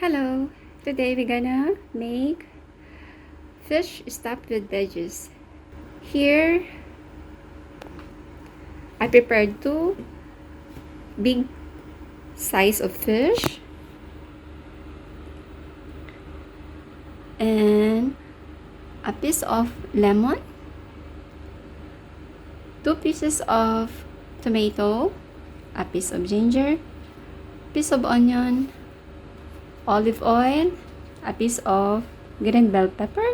Hello, today we're gonna make fish stuffed with veggies. Here I prepared two big size of fish and a piece of lemon, two pieces of tomato, a piece of ginger, piece of onion, olive oil, a piece of green bell pepper,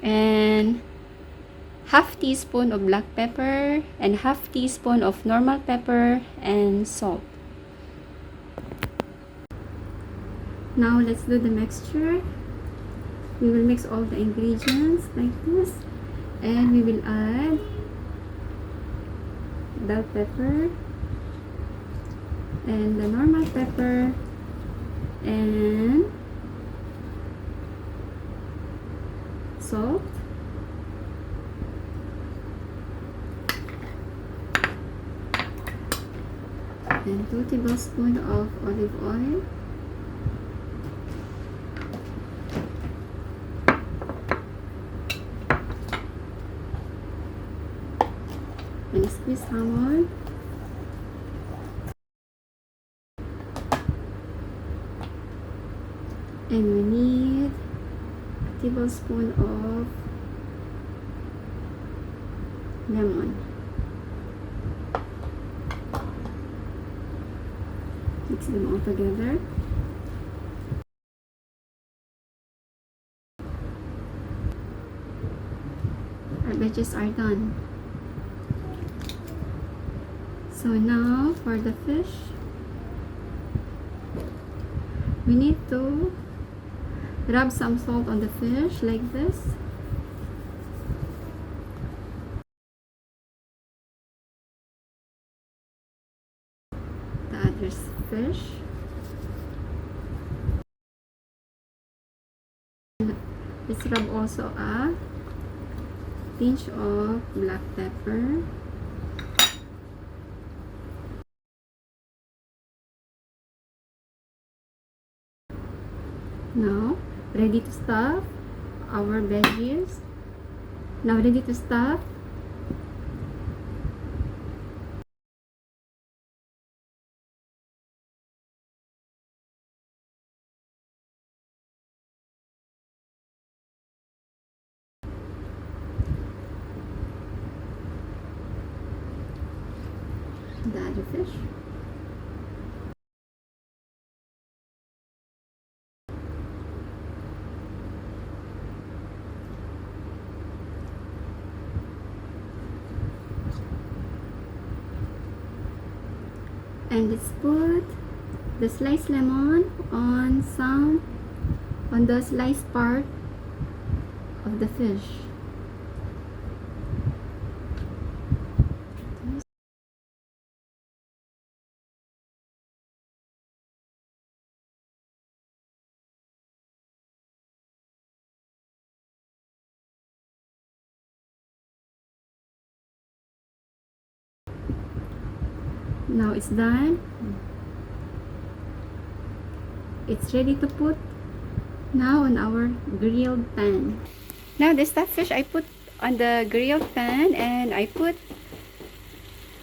and half teaspoon of black pepper and half teaspoon of normal pepper and salt. Now let's do the mixture. We will mix all the ingredients like this, and we will add bell pepper and the normal pepper and salt, and 2 tablespoons of olive oil, and squeezed salmon, and we need a tablespoon of lemon. Mix them all together. Our veggies are done. So now for the fish, we need to rub some salt on the fish like this. The other fish. Let's rub also a pinch of black pepper. Now, ready to stuff our veggies. Now, ready to stuff. The other fish. And let's put the sliced lemon on the sliced part of the fish. Now it's done. It's ready to put now on our grilled pan. Now the stuffed fish I put on the grilled pan, and I put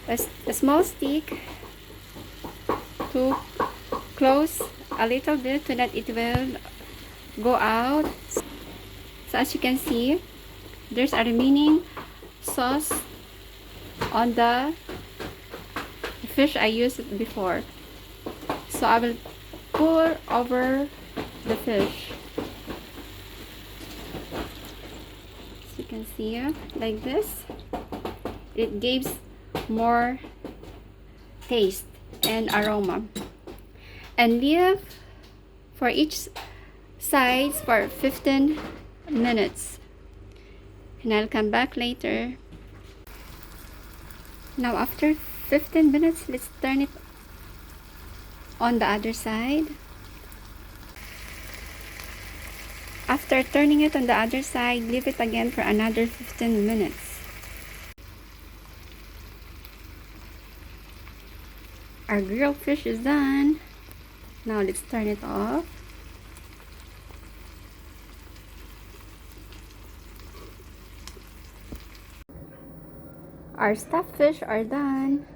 a small stick to close a little bit so that it will go out. So as you can see, there's a remaining sauce on the fish I used before. So I will pour over the fish. As you can see, like this, it gives more taste and aroma. And leave for each side for 15 minutes. And I'll come back later. Now after 15 minutes, let's turn it on the other side. After turning it on the other side, leave it again for another 15 minutes. Our grilled fish is done. Now let's turn it off. Our stuffed fish are done.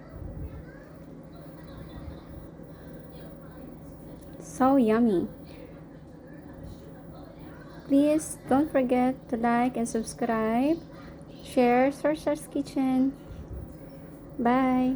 So yummy. Please don't forget to like and subscribe. Share Sorcerer's Kitchen. Bye.